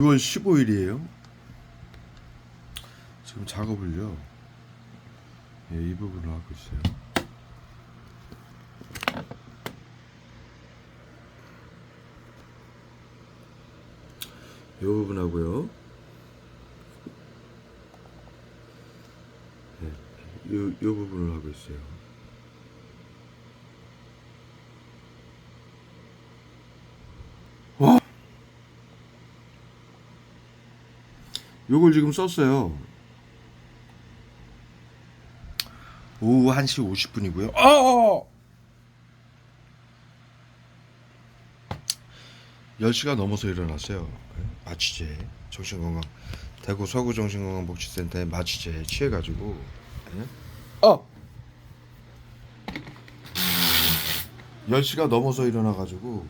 6월 15일이에요. 지금 작업을요. 이 부분을 하고 있어요. 이 부분하고요. 이 부분을 하고 있어요. 요걸 지금 썼어요. 오후 1시 50분이고요. 10시가 넘어서 일어났어요. 마취제 정신건강 대구 서구 정신건강복지센터에 마취제 취해가지고 10시가 넘어서 일어나가지고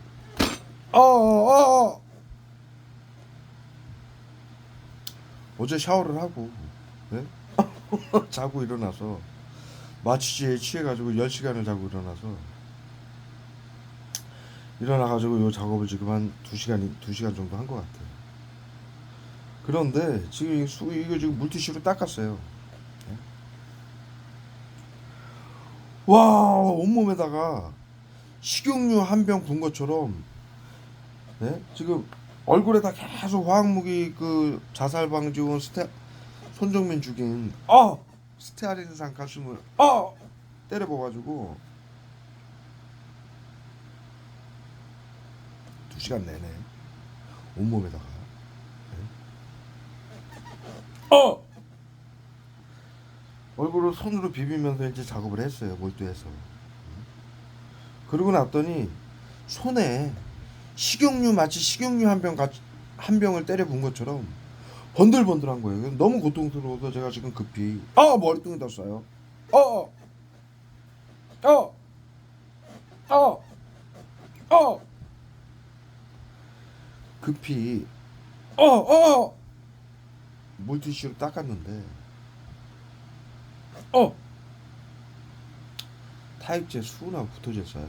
어제 샤워를 하고 자고 일어나서 마취제에 취해가지고 10시간을 자고 일어나가지고 요 작업을 지금 한 2시간 정도 한 것 같아요. 그런데 지금 이거 지금 물티슈로 닦았어요. 와, 온몸에다가 식용유 한 병 분 것처럼 지금 얼굴에다 계속 화학무기 그 자살 방지원 손정민 죽인 스테아린산 칼슘을 때려봐가지고 2시간 내내 온몸에다가 얼굴을 손으로 비비면서 이제 작업을 했어요. 몰두해서. 그러고 났더니 손에 마치 식용유 한 병을 때려 본 것처럼 번들번들한 거예요. 너무 고통스러워서 제가 지금 급히 머리통에다 쏴요. 어, 어, 어, 어. 급히 물티슈로 닦았는데 타입제 수은하고 붙어져 있어요.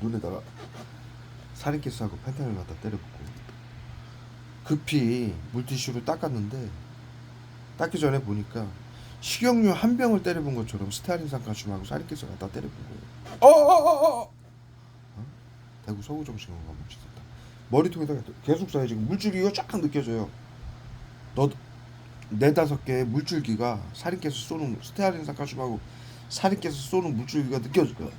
눈에다가 살인캐스하고 펜타닐 갖다 때려붓고 급히 물티슈로 닦았는데 닦기 전에 보니까 식용유 한 병을 때려본 것처럼 스테아린산 칼슘하고 살인캐스 갖다 때려본 거예요. 대구 서구정신건강복지센터 머리통에다가 계속 쏴요. 지금 물줄기가 쫙 느껴져요. 너 4-5개의 물줄기가 살인캐스 쏘는 스테아린산 칼슘하고 살인캐스 쏘는 물줄기가 느껴져요.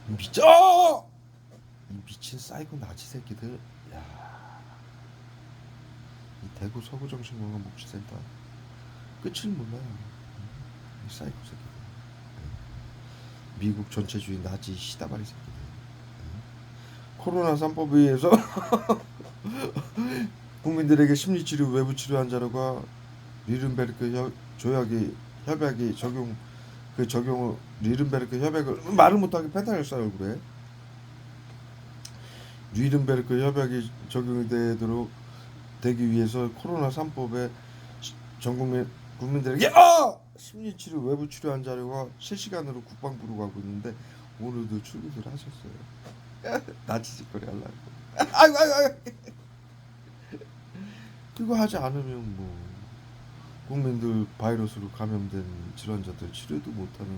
미쳐! 이 미친 사이코 나치 새끼들. 야, 이 대구 서구정신건강복지센터 끝을 몰라요. 이 사이코 새끼들. 미국 전체주의 나치 시다바리 새끼들. 코로나 3법에 의해서 국민들에게 심리치료 외부치료 환자료가 니른베르크 협약이 적용을 니른베르크 협약을 말을 못하게 펜타닐 쏴요 얼굴에. 니른베르크 협약이 적용이 되기 위해서 코로나 3법에 전 국민들에게 심리치료 외부치료 환자료가 실시간으로 국방부로 가고 있는데 오늘도 출근을 하셨어요. 나치짓거리 하려고. 아이고. 그거 하지 않으면 뭐 국민들 바이러스로 감염된 질환자들 치료도 못하는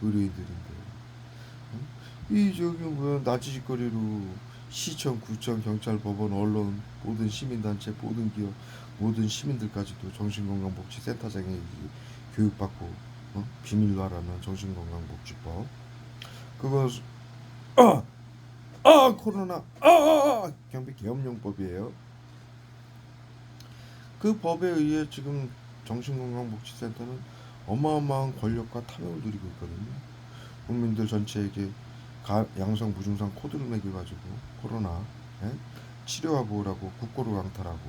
의료인들인데 이 저기 뭐야 나치짓거리로 시청, 구청, 경찰, 법원, 언론, 모든 시민단체, 모든 기업, 모든 시민들까지도 정신건강복지센터장에 교육받고 비밀로 하라는 정신건강복지법 그거 코로나 경비 계엄령법이에요. 그 법에 의해 지금 정신건강복지센터는 어마어마한 권력과 탐욕을 누리고 있거든요. 국민들 전체에게 양성 무증상 코드를 매겨가지고 코로나 치료하고 오라고 국고로 강탈하고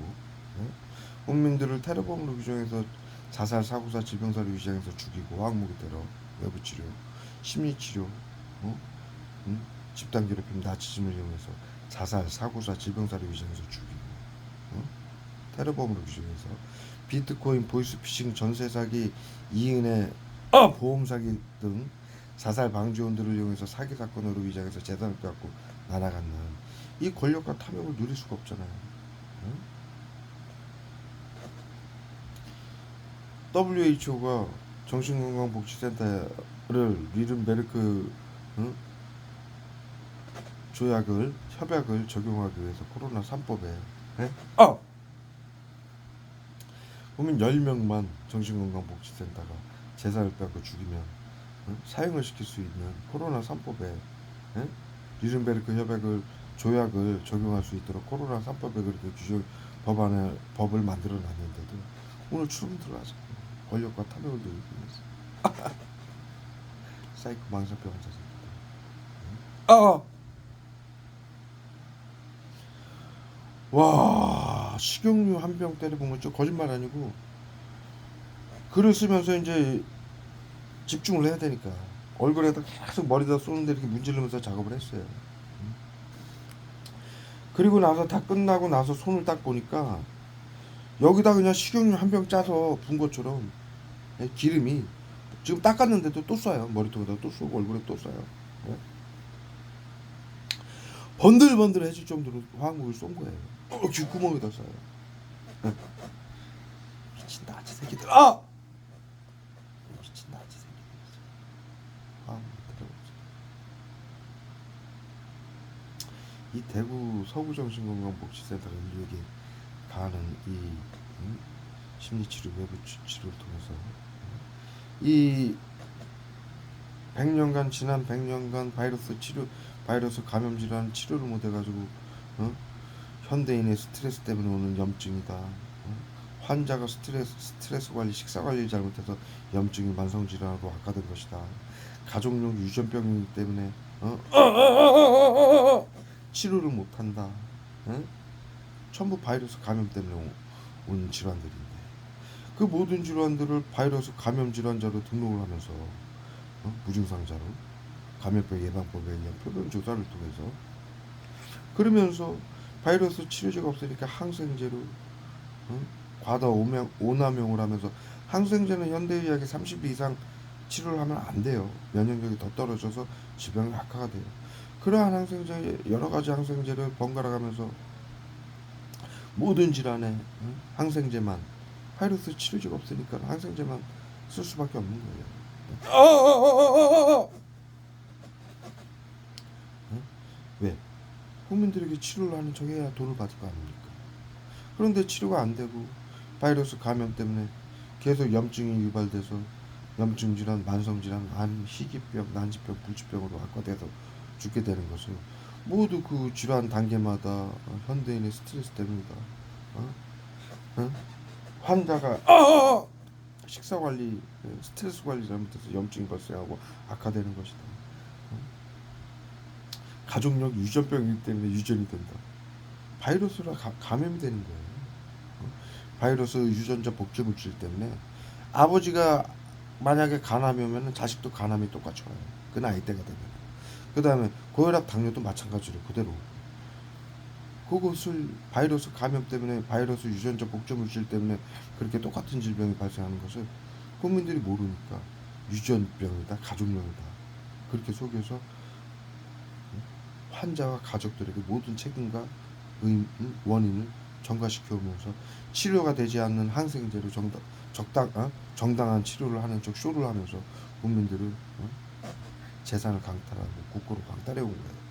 국민들을 테러범으로 규정해서 자살, 사고사, 질병사로 위장해서 죽이고 화학무기 테러, 외부치료, 심리치료, 집단괴롭힘, 나치즘을 이용해서 자살, 사고사, 질병사로 위장해서 죽이고 테러범으로 규정해서 비트코인, 보이스피싱, 전세 사기, 이은혜 보험 사기 등 자살 방지원들을 이용해서 사기 사건으로 위장해서 재산을 빼앗고 날아가는 이 권력과 탐욕을 누릴 수가 없잖아요. 응? WHO가 정신건강복지센터를 리른베르크 응? 협약을 적용하기 위해서 코로나 3법에 국민 10명만 정신건강복지센터가 재산을 빼앗고 죽이면 사형을 시킬 수 있는 코로나 3법에 리른베르크 조약을 적용할 수 있도록 코로나 3법에 그렇게 법을 만들어 놨는데도 오늘 추름 들어가서 권력과 탐욕을 누리고 있어. 사이코 망상병 환자 새끼들. 와, 식용유 한 병 때려본 건 거짓말 아니고 글을 쓰면서 이제 집중을 해야 되니까 얼굴에다 계속 머리다 쏘는데 이렇게 문지르면서 작업을 했어요. 그리고 나서 다 끝나고 나서 손을 딱 보니까 여기다 그냥 식용유 한 병 짜서 분 것처럼 기름이 지금 닦았는데도 또 쏴요. 머리통에다 또 쏘고 얼굴에 또 쏴요. 번들번들해질 정도로 화학물을 쏜 거예요. 귓구멍에다 쏴요. 미친 나치 새끼들. 미친 나치 새끼들. 이 대구 서구정신건강복지센터가 인류에게 가하는 이 심리치료 외부 치료를 통해서 이 100년간 지난 100년간 바이러스 감염 질환 치료를 못 해가지고 현대인의 스트레스 때문에 오는 염증이다. 환자가 스트레스 관리, 식사 관리를 잘못해서 염증이 만성 질환으로 악화된 것이다. 가족용 유전병이기 때문에 치료를 못 한다. 전부 바이러스 감염 때문에 온 질환들인데 그 모든 질환들을 바이러스 감염 질환자로 등록을 하면서 무증상자로 감염병 예방법에 의한 표본 조사를 통해서 그러면서 바이러스 치료제가 없으니까 항생제로 과다 오남용을 하면서 항생제는 현대의학의 30배 이상 치료를 하면 안 돼요. 면역력이 더 떨어져서 질병이 악화가 돼요. 그러한 여러 가지 항생제를 번갈아 가면서 모든 질환에 항생제만 바이러스 치료제가 없으니까 항생제만 쓸 수밖에 없는 거예요. 왜? 국민들에게 치료를 하는 척 해야 돈을 받을 거 아닙니까? 그런데 치료가 안 되고 바이러스 감염 때문에 계속 염증이 유발돼서 염증 질환, 만성 질환, 암, 희귀병, 난치병, 불치병으로 악화돼서 죽게 되는 것은 모두 그 질환 단계마다 현대인의 스트레스 때문이다. 환자가 식사 관리, 스트레스 관리 잘못해서 염증이 발생하고 악화되는 것이다. 가족력 유전병이기 때문에 유전이 된다. 바이러스라 감염이 되는 거예요. 바이러스 유전자 복제 물질 때문에 아버지가 만약에 간암이 오면 자식도 간암이 똑같이 와요. 그 나이 때가 되면. 그 다음에 고혈압, 당뇨도 마찬가지로 그대로. 그것을 바이러스 감염 때문에 바이러스 유전자 복제 물질 때문에 그렇게 똑같은 질병이 발생하는 것을 국민들이 모르니까 유전병이다, 가족력이다. 그렇게 속여서 환자와 가족들에게 모든 책임과 원인을 전가시켜 오면서 치료가 되지 않는 항생제로 정당한 치료를 하는 척 쇼를 하면서 국민들을 재산을 강탈하고 국고로 강탈해 온 거예요.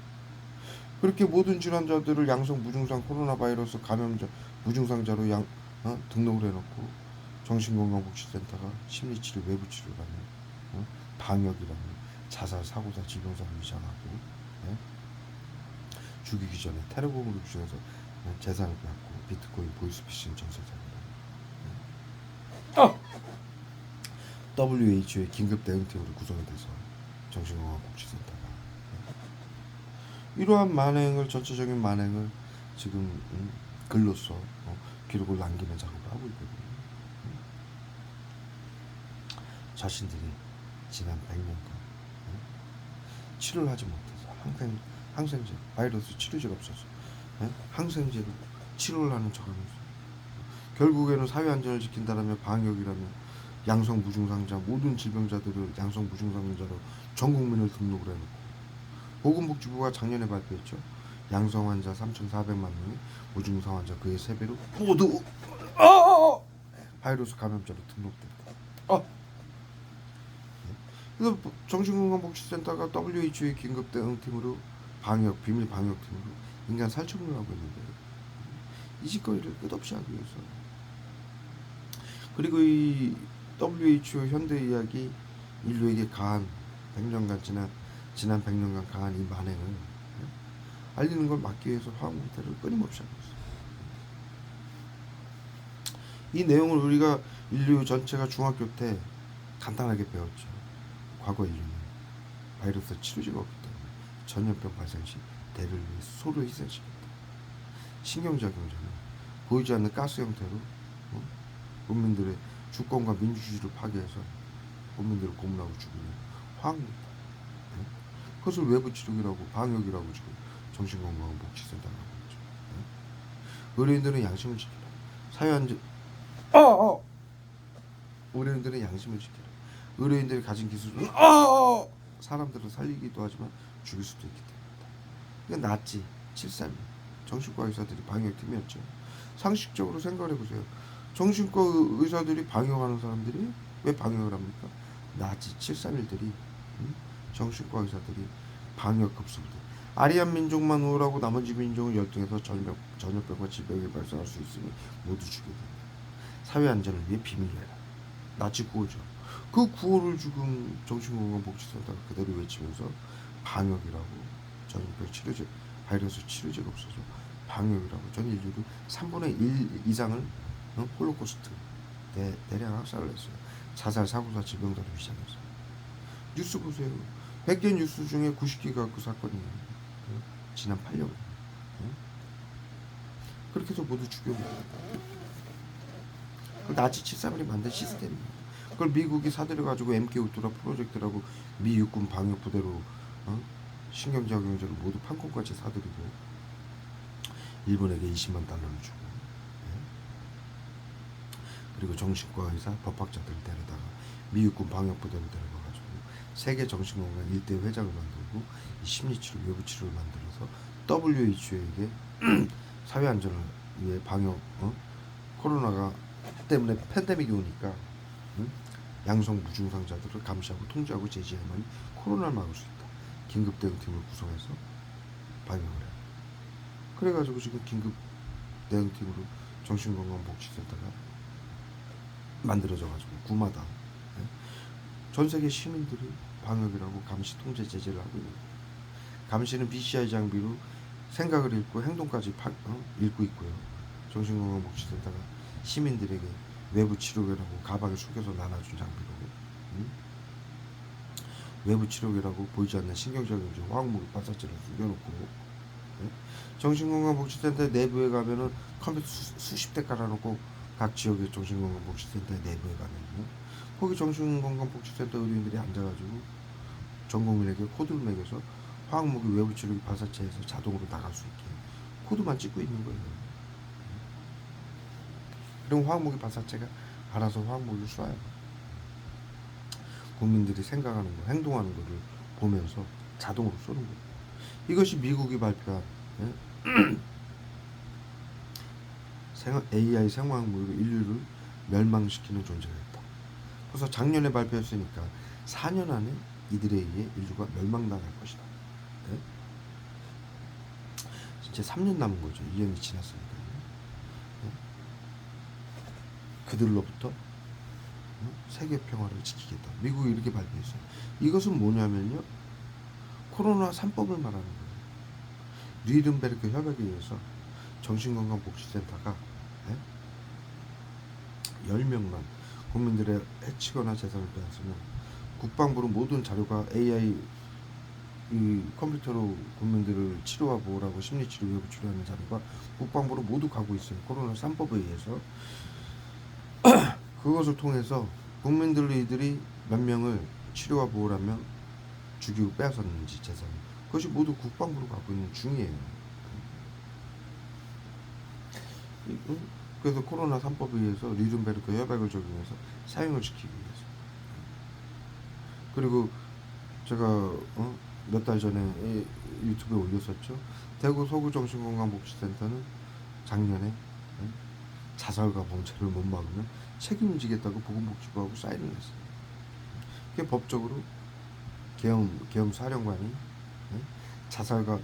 그렇게 모든 질환자들을 양성 무증상 코로나 바이러스 감염자 무증상자로 등록을 해놓고 정신건강복지센터가 심리치료 외부치료라는 방역이라는 자살 사고사 질병사를 위장하고 죽이기 전에 테러범으로 규정해서 재산을 빼앗고 비트코인 보이스피싱 전세자입니다. WHO의 긴급 대응팀으로 구성이 돼서 정신건강복지센터가 이러한 전체적인 만행을 지금 글로써 기록을 남기는 작업을 하고 있거든요. 자신들이 지난 100년간 치료를 하지 못해서 항생제, 바이러스 치료제가 없어서 항생제로 치료를 하는 척하면서 결국에는 사회 안전을 지킨다라면 방역이라면 양성 무증상자 모든 질병자들을 양성 무증상자로 전 국민을 등록을 해놓고 보건복지부가 작년에 발표했죠. 양성 환자 3,400만 명이 무증상 환자 그의 3배로 모두 바이러스 감염자로 등록됐다. 그래서 정신건강복지센터가 WHO의 긴급 대응팀으로 비밀 방역팀으로 인간 살처분을 하고 있는데 이 짓거리를 끝없이 하기 위해서 그리고 이 WHO 현대의학이 인류에게 가한 100년간 지난 100년간 가한 이 만행을 알리는 걸 막기 위해서 화학무기를 끊임없이 하고 있어요. 이 내용을 우리가 인류 전체가 중학교 때 간단하게 배웠죠. 과거 인류는 바이러스 치료제가 없기 때문에 전염병 발생 시 대를 위해 소를 희생시켰다. 신경작용자는 보이지 않는 가스 형태로 국민들의 주권과 민주주의를 파괴해서 국민들을 고문하고 죽이는 화학무기다. 그것을 외부 치료기라고 방역이라고 지금 정신건강복지센터가 하고 있죠. 의료인들은 양심을 지키라. 사회안전 의료인들은 양심을 지키라. 의료인들이 가진 기술은 사람들을 살리기도 하지만 죽일 수도 있기 때문이다. 이건 나치 732 정신과 의사들이 방역팀이었죠. 상식적으로 생각을 해보세요. 정신과 의사들이 방역하는 사람들이 왜 방역을 합니까? 나치 731들이 정신과 의사들이 방역 급습니다. 아리안 민족만 우월하고 나머지 민족은 열등해서 전염병과 질병이 발생할 수 있으니 모두 죽게 된다. 사회 안전을 위해 비밀로 해라. 나치 구호죠. 그 구호를 지금 정신건강복지센터가 그대로 외치면서 방역이라고 전염병 치료제 바이러스 치료제가 없어서 방역이라고 전 인류를 3분의 1 이상을 홀로코스트 대량 학살을 했어요. 자살, 사고사, 질병들을 위장해서. 뉴스 보세요. 100개 뉴스 중에 90개가 그 사건이에요. 지난 8년. 그렇게 해서 모두 죽여버렸다. 그 나치 731이 만든 시스템입니다. 그걸 미국이 사들여가지고 MK 울트라 프로젝트라고 미 육군 방역 부대로 신경작용제를 모두 판권까지 사들이고 일본에게 20만 달러를 주고 그리고 정신과 의사 법학자들을 데려다가 미 육군 방역 부대로 데려가가지고 세계 정신건강 1대 회장을 만들고 이 심리치료 외부치료를 만들어서 WHO에게 사회안전을 위해 방역 코로나가 때문에 팬데믹이 오니까 양성 무증상자들을 감시하고 통제하고 제지해야만 코로나를 막을 수 있다. 긴급 대응팀을 구성해서 방역을 해요. 그래가지고 지금 긴급 대응팀으로 정신건강복지센터가 만들어져가지고 구마다 전 세계 시민들이 방역이라고 감시 통제 제재를 하고 있는 거예요. 감시는 BCI 장비로 생각을 읽고 행동까지 읽고 있고요. 정신건강복지센터가 시민들에게 외부 치료기라고 가방에 숨겨서 나눠준 장비로 외부 치료기라고 보이지 않는 신경작용제 화학무기 발사체를 숨겨놓고 정신건강복지센터 내부에 가면은 컴퓨터 수십 대 깔아놓고 각 지역의 정신건강복지센터 내부에 가면은 거기 정신건강복지센터 의료인들이 앉아가지고 전 국민에게 코드를 매겨서 화학무기 외부 치료기 발사체에서 자동으로 나갈 수 있게 코드만 찍고 있는 거예요. 그럼 화학무기 발사체가 알아서 화학무기를 쏴요. 국민들이 생각하는 거, 행동하는 거를 보면서 자동으로 쏘는 거예요. 이것이 미국이 발표한 AI 생화학무기로 인류를 멸망시키는 존재가 있다. 그래서 작년에 발표했으니까 4년 안에 이들에 의해 인류가 멸망당할 것이다. 네? 진짜 3년 남은 거죠. 2년이 지났으니까. 네? 그들로부터 세계 평화를 지키겠다. 미국이 이렇게 발표했어요. 이것은 뭐냐면요. 코로나 3법을 말하는 거예요. 뉘든베르크 협약에 의해서 정신건강복지센터가 10명만 국민들의 해치거나 재산을 빼앗으면 국방부로 모든 자료가 AI 이 컴퓨터로 국민들을 치료와 보호하고 심리치료 외부 치료하는 자료가 국방부로 모두 가고 있어요. 코로나 3법에 의해서 그것을 통해서 국민들이 몇 명을 치료와 보호를 하면 죽이고 빼앗았는지 재산 그것이 모두 국방부로 가고 있는 중이에요. 그래서 코로나 3법에 의해서 뉘른베르크 협약을 적용해서 사용을 시키기 위해서. 그리고 제가 몇 달 전에 유튜브에 올렸었죠. 대구 서구정신건강복지센터는 작년에 자살과 범죄를 못 막으면 책임지겠다고 보건복지부하고 사인을 했어요. 그게 법적으로 계엄 사령관이 자살과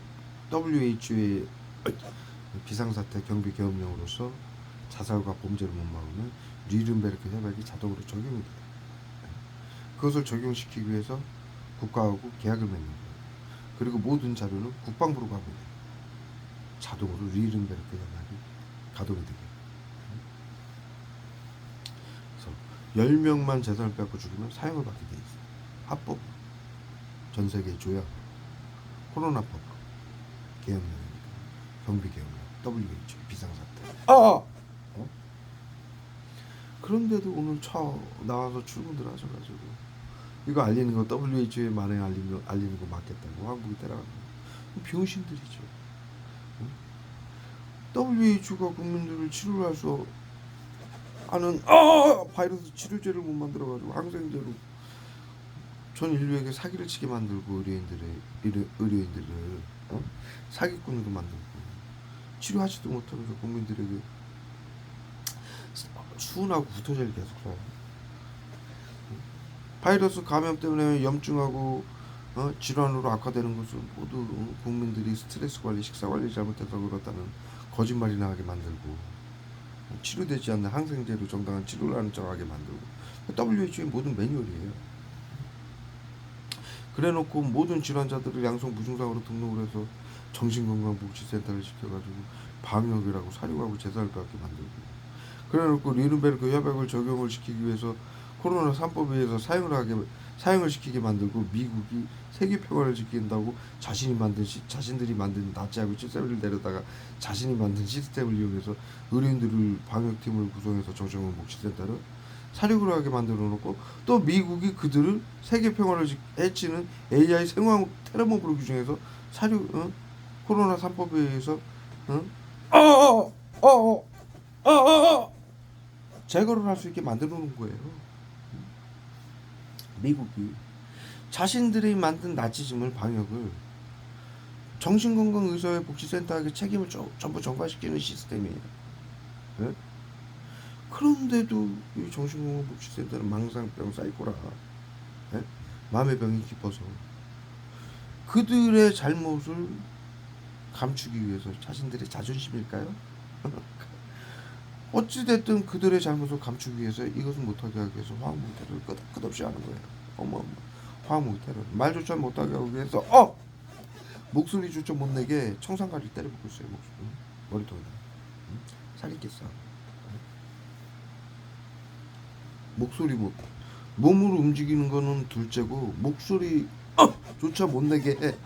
WHO의 비상사태 경비 계엄령으로서 자살과 범죄를 못 막으면 뉘른베르크 협약이 자동으로 적용이 돼요. 그것을 적용시키기 위해서 국가하고 계약을 맺는 거예요. 그리고 모든 자료는 국방부로 가고 있어요. 자동으로 뉘른베르크 협약이 가동이 되게. 그래서 10명만 재산을 빼앗고 죽으면 사형을 받게 돼 있어요. 합법. 전 세계에 줘야 코로나법 계엄령이니까 경비 계엄령 WHO 비상사태. 그런데도 오늘 차 나와서 출근들 하셔가지고 이거 알리는 거 WHO에 만에 알리는 거 맞겠다고 한국이 때라고 병신들이죠. WHO가 국민들을 치료를 할 수 하는 바이러스 치료제를 못 만들어가지고 항생제로 전 인류에게 사기를 치게 만들고 의료인들을 사기꾼으로 만들고 치료하지도 못하면서 국민들에게 수은하고 구토제를 계속 써요. 바이러스 감염 때문에 염증하고 질환으로 악화되는 것은 모두 국민들이 스트레스 관리, 식사 관리 잘못해서 그렇다는 거짓말이나 하게 만들고 치료되지 않는 항생제로 정당한 치료를 하는 척하게 만들고 WHO의 모든 매뉴얼이에요. 그래놓고 모든 질환자들을 양성 무증상으로 등록을 해서 정신건강복지센터를 시켜가지고 방역이라고 사료하고 재산을 빼앗게 만들고 그래놓고 뉘른베르크 협약을 적용을 시키기 위해서 코로나 3법에 의해서 사용을 시키게 만들고 미국이 세계 평화를 지킨다고 자신들이 만든 나치하고 칠세를 내려다가 자신이 만든 시스템을 이용해서 의료인들을 방역팀을 구성해서 정신건강복지센터를 사륙을 하게 만들어 놓고 또 미국이 그들을 세계 평화를 해치는 AI 생화학 테러몹으로 규정해서 코로나 3법에 의해서 제거를 할 수 있게 만들어 놓은 거예요. 미국이 자신들이 만든 나치즘을 방역을 정신건강의사회 복지센터에게 책임을 전부 전가시키는 시스템이에요. 네? 그런데도 이 정신건강복지센터는 망상병 사이코라 마음의 병이 깊어서 그들의 잘못을 감추기 위해서 자신들의 자존심일까요? 어찌됐든 그들의 잘못을 감추기 위해서 이것은 못하게 하기 위해서 화학무기 테러를 끝없이 하는 거예요. 화학무기 테러 말조차 못하게 하기 위해서 목소리조차 못내게 청산가리를 때려붓고 있어요. 머리통에다 살인겠어. 목소리 몸으로 움직이는 거는 둘째고 목소리 조차 못내게 해.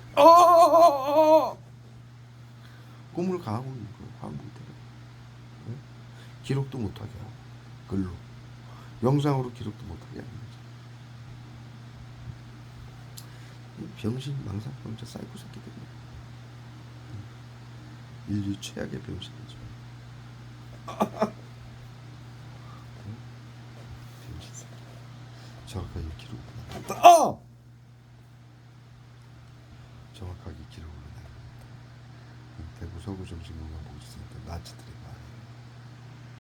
고문을 가하고 있는 거예요. 화학무기 테러. 기록도 못하게 하고 글로 영상으로 기록도 못하게 하는 거죠. 병신 망상병자 사이코 새끼들이에요. 인류 최악의 병신이죠. 병신 새끼. 정확하게 기록을 남겼다. 정확하게 기록을 남겼다. 대구 서구정신건강복지센터 나치들의 말.